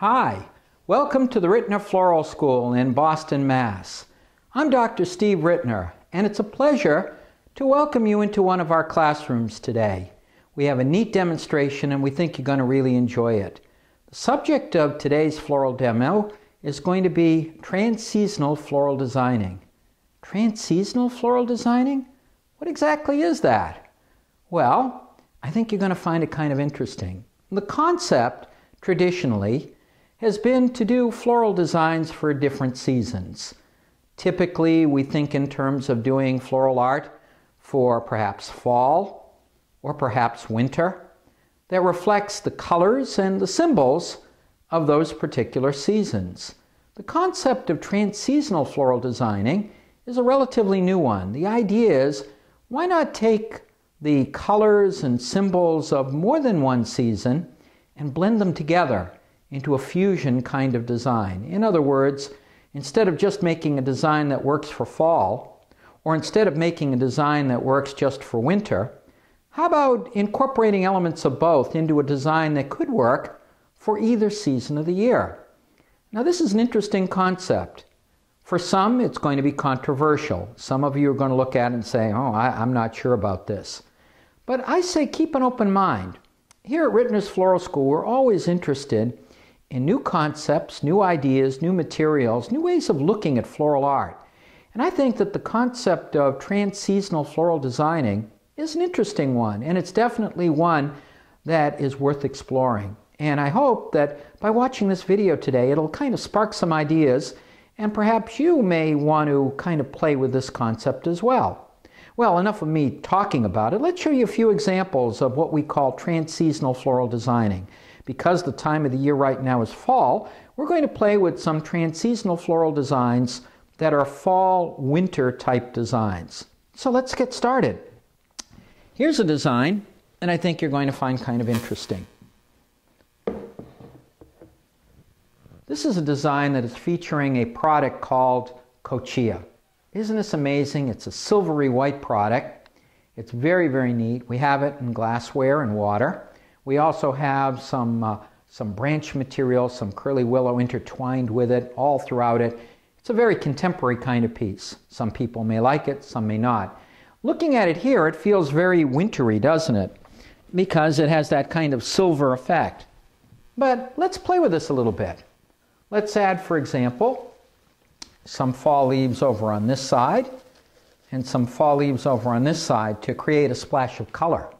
Hi, welcome to the Rittner Floral School in Boston, Mass. I'm Dr. Steve Rittner, and it's a pleasure to welcome you into one of our classrooms today. We have a neat demonstration and we think you're going to really enjoy it. The subject of today's floral demo is going to be transeasonal floral designing. Transeasonal floral designing? What exactly is that? Well, I think you're going to find it kind of interesting. The concept, traditionally, has been to do floral designs for different seasons. Typically, we think in terms of doing floral art for perhaps fall or perhaps winter that reflects the colors and the symbols of those particular seasons. The concept of transeasonal floral designing is a relatively new one. The idea is, why not take the colors and symbols of more than one season and blend them together into a fusion kind of design? In other words, instead of just making a design that works for fall, or instead of making a design that works just for winter, how about incorporating elements of both into a design that could work for either season of the year? Now, this is an interesting concept. For some, it's going to be controversial. Some of you are going to look at it and say, oh, I'm not sure about this. But I say keep an open mind. Here at Rittner's Floral School, we're always interested in new concepts, new ideas, new materials, new ways of looking at floral art. And I think that the concept of transeasonal floral designing is an interesting one, and it's definitely one that is worth exploring. And I hope that by watching this video today, it'll kind of spark some ideas, and perhaps you may want to kind of play with this concept as well. Well, enough of me talking about it. Let's show you a few examples of what we call transeasonal floral designing. Because the time of the year right now is fall, we're going to play with some transeasonal floral designs that are fall-winter type designs. So let's get started. Here's a design that I think you're going to find kind of interesting. This is a design that is featuring a product called Cochia. Isn't this amazing? It's a silvery white product. It's very, very neat. We have it in glassware and water. We also have some branch material, some curly willow intertwined with it, all throughout it. It's a very contemporary kind of piece. Some people may like it, some may not. Looking at it here, it feels very wintry, doesn't it? Because it has that kind of silver effect. But let's play with this a little bit. Let's add, for example, some fall leaves over on this side and some fall leaves over on this side to create a splash of color.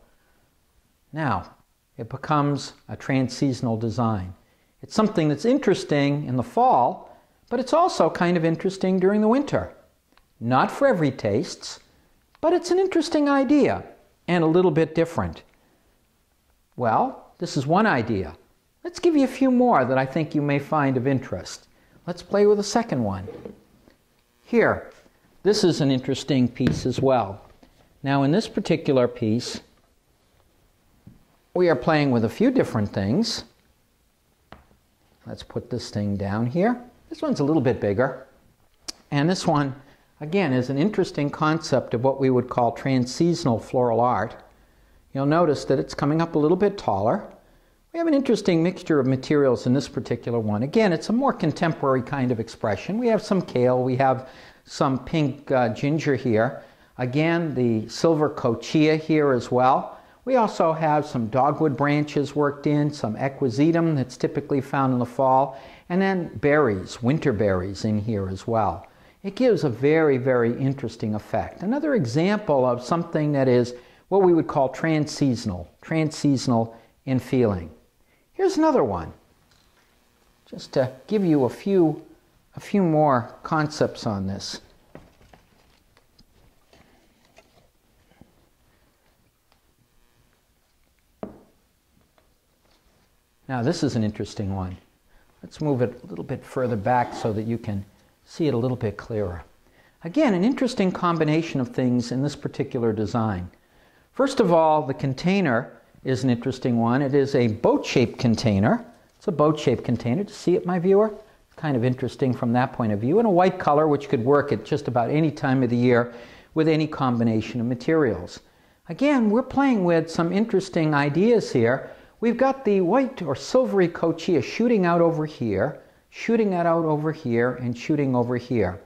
Now, it becomes a transeasonal design. It's something that's interesting in the fall, but it's also kind of interesting during the winter. Not for every taste, but it's an interesting idea and a little bit different. Well, this is one idea. Let's give you a few more that I think you may find of interest. Let's play with a second one. Here, this is an interesting piece as well. Now, in this particular piece, we are playing with a few different things. Let's put this thing down here. This one's a little bit bigger. And this one, again, is an interesting concept of what we would call transeasonal floral art. You'll notice that it's coming up a little bit taller. We have an interesting mixture of materials in this particular one. Again, it's a more contemporary kind of expression. We have some kale, we have some pink ginger here. Again, the silver cochia here as well. We also have some dogwood branches worked in, some equisetum that's typically found in the fall, and then berries, winter berries in here as well. It gives a very, very interesting effect. Another example of something that is what we would call transeasonal in feeling. Here's another one, just to give you a few more concepts on this. Now, this is an interesting one. Let's move it a little bit further back so that you can see it a little bit clearer. Again, an interesting combination of things in this particular design. First of all, the container is an interesting one. It is a boat-shaped container. It's a boat-shaped container. To see it, my viewer? Kind of interesting from that point of view. And a white color, which could work at just about any time of the year with any combination of materials. Again, we're playing with some interesting ideas here we've got the white or silvery cochia shooting out over here, shooting it out over here, and shooting over here.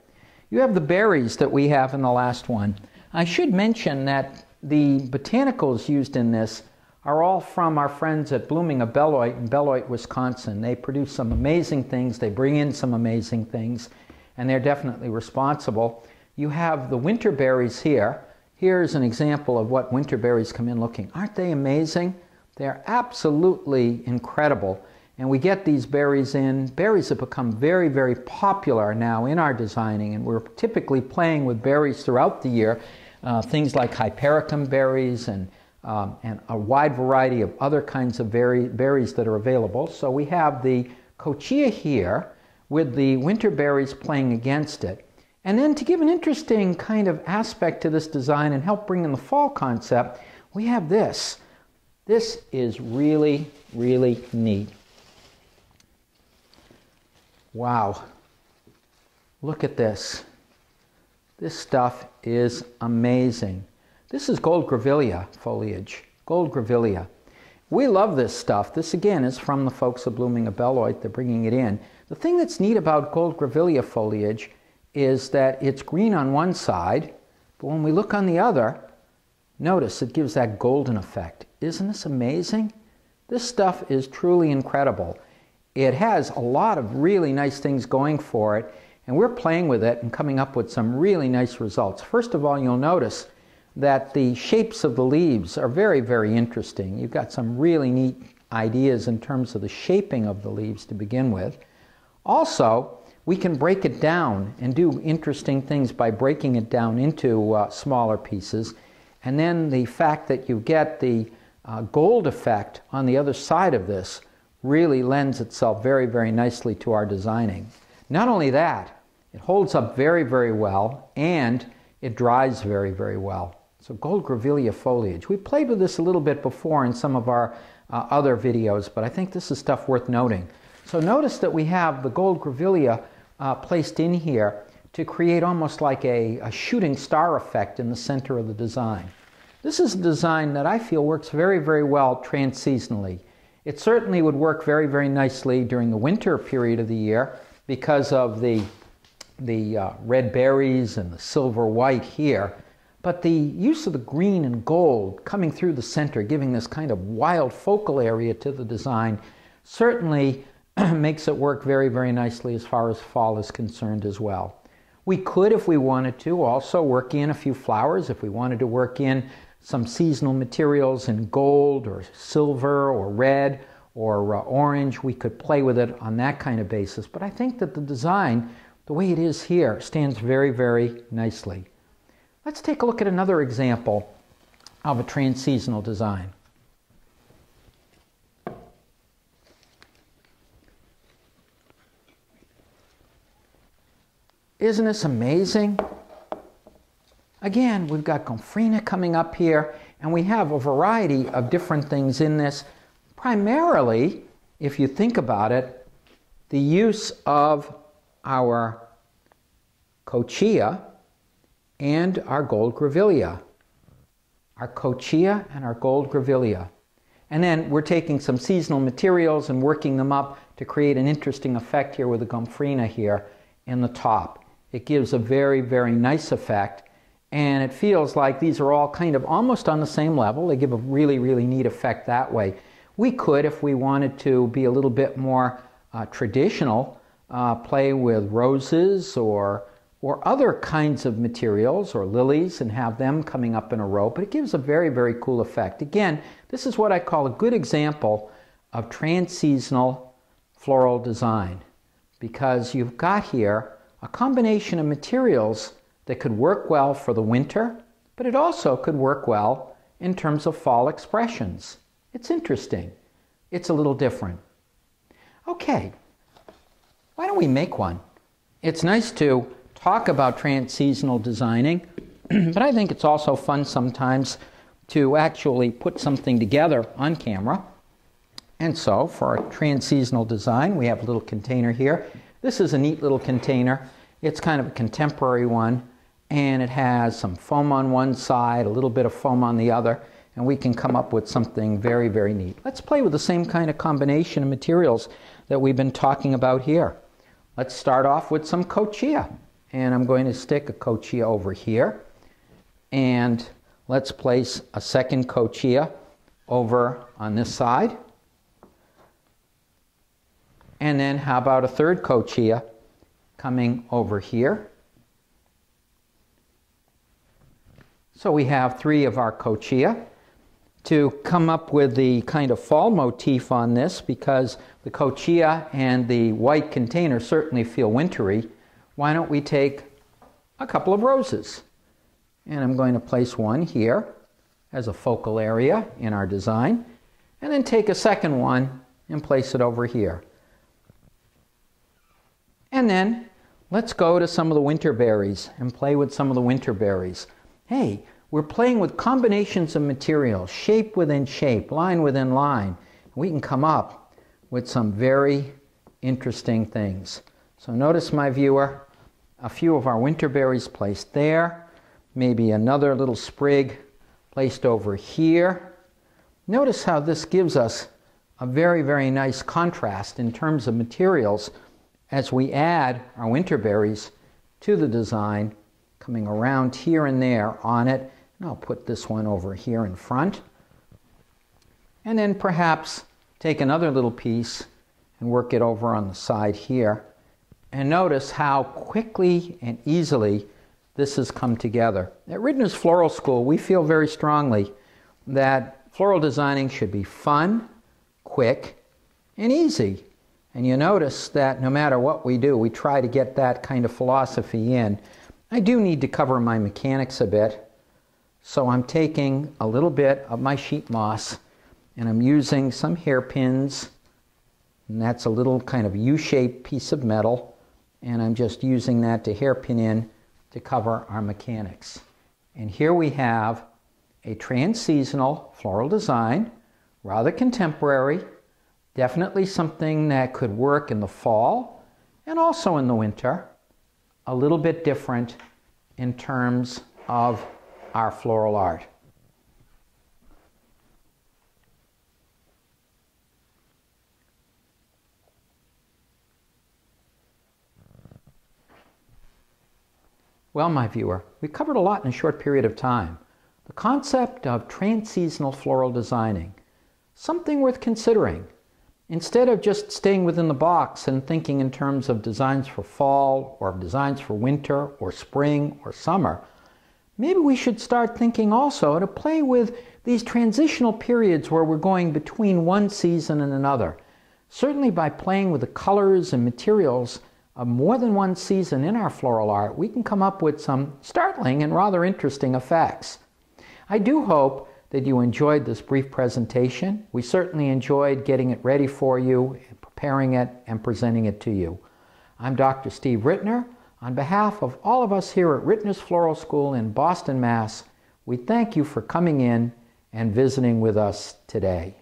You have the berries that we have in the last one. I should mention that the botanicals used in this are all from our friends at Blooming a Beloit in Beloit, Wisconsin. They produce some amazing things, they bring in some amazing things, and they're definitely responsible. You have the winter berries here. Here's an example of what winter berries come in looking. Aren't they amazing? They're absolutely incredible. And we get these berries in. Berries have become very, very popular now in our designing, and we're typically playing with berries throughout the year. Things like hypericum berries and a wide variety of other kinds of berries that are available. So we have the cochia here with the winter berries playing against it. And then to give an interesting kind of aspect to this design and help bring in the fall concept, we have this. This is really, really neat. Wow. Look at this. This stuff is amazing. This is gold grevillea foliage, gold grevillea. We love this stuff. This again is from the folks of Blooming a Beloit. They're bringing it in. The thing that's neat about gold grevillea foliage is that it's green on one side, but when we look on the other, notice it gives that golden effect. Isn't this amazing? This stuff is truly incredible. It has a lot of really nice things going for it, and we're playing with it and coming up with some really nice results. First of all, you'll notice that the shapes of the leaves are very, very interesting. You've got some really neat ideas in terms of the shaping of the leaves to begin with. Also, we can break it down and do interesting things by breaking it down into smaller pieces. And then the fact that you get the gold effect on the other side of this really lends itself very, very nicely to our designing. Not only that, it holds up very, very well, and it dries very, very well. So gold grevillea foliage. We played with this a little bit before in some of our other videos, but I think this is stuff worth noting. So notice that we have the gold grevillea placed in here to create almost like a shooting star effect in the center of the design. This is a design that I feel works very, very well transseasonally. It certainly would work very, very nicely during the winter period of the year because of the red berries and the silver white here. But the use of the green and gold coming through the center, giving this kind of wild focal area to the design, certainly makes it work very, very nicely as far as fall is concerned as well. We could, if we wanted to, also work in a few flowers. If we wanted to work in some seasonal materials in gold or silver or red or orange, we could play with it on that kind of basis. But I think that the design, the way it is here, stands very, very nicely. Let's take a look at another example of a transseasonal design. Isn't this amazing? Again, we've got gomphrena coming up here, and we have a variety of different things in this. Primarily, if you think about it, the use of our cochia and our gold grevillea. Our cochia and our gold grevillea. And then we're taking some seasonal materials and working them up to create an interesting effect here with the gomphrena here in the top. It gives a very, very nice effect, and it feels like these are all kind of almost on the same level. They give a really, really neat effect that way. We could, if we wanted to be a little bit more traditional, play with roses or other kinds of materials or lilies and have them coming up in a row, but it gives a very, very cool effect. Again, this is what I call a good example of transseasonal floral design, because you've got here a combination of materials that could work well for the winter, but it also could work well in terms of fall expressions. It's interesting. It's a little different. Okay, why don't we make one? It's nice to talk about transseasonal designing, but I think it's also fun sometimes to actually put something together on camera. And so for our transseasonal design, we have a little container here. This is a neat little container. It's kind of a contemporary one, and it has some foam on one side, a little bit of foam on the other, and we can come up with something very, very neat. Let's play with the same kind of combination of materials that we've been talking about here. Let's start off with some kochia, and I'm going to stick a kochia over here, and let's place a second kochia over on this side. And then how about a third kochia coming over here? So we have 3 of our kochia. To come up with the kind of fall motif on this, because the kochia and the white container certainly feel wintry, why don't we take a couple of roses? And I'm going to place one here as a focal area in our design, and then take a second one and place it over here. And then let's go to some of the winter berries and play with some of the winter berries. Hey, we're playing with combinations of materials, shape within shape, line within line. We can come up with some very interesting things. So notice, my viewer, a few of our winter berries placed there, maybe another little sprig placed over here. Notice how this gives us a very, very nice contrast in terms of materials as we add our winter berries to the design, coming around here and there on it. And I'll put this one over here in front. And then perhaps take another little piece and work it over on the side here. And notice how quickly and easily this has come together. At Ridner's Floral School, we feel very strongly that floral designing should be fun, quick, and easy. And you notice that no matter what we do, we try to get that kind of philosophy in. I do need to cover my mechanics a bit, so I'm taking a little bit of my sheet moss and I'm using some hairpins, and that's a little kind of U-shaped piece of metal, and I'm just using that to hairpin in to cover our mechanics. And here we have a trans-seasonal floral design, rather contemporary, definitely something that could work in the fall and also in the winter, a little bit different in terms of our floral art. Well, my viewer, we covered a lot in a short period of time. The concept of trans-seasonal floral designing, something worth considering. Instead of just staying within the box and thinking in terms of designs for fall or designs for winter or spring or summer, maybe we should start thinking also to play with these transitional periods where we're going between one season and another. Certainly by playing with the colors and materials of more than one season in our floral art, we can come up with some startling and rather interesting effects. I do hope that you enjoyed this brief presentation. We certainly enjoyed getting it ready for you, preparing it, and presenting it to you. I'm Dr. Steve Rittner. On behalf of all of us here at Ridner's Floral School in Boston, Mass., we thank you for coming in and visiting with us today.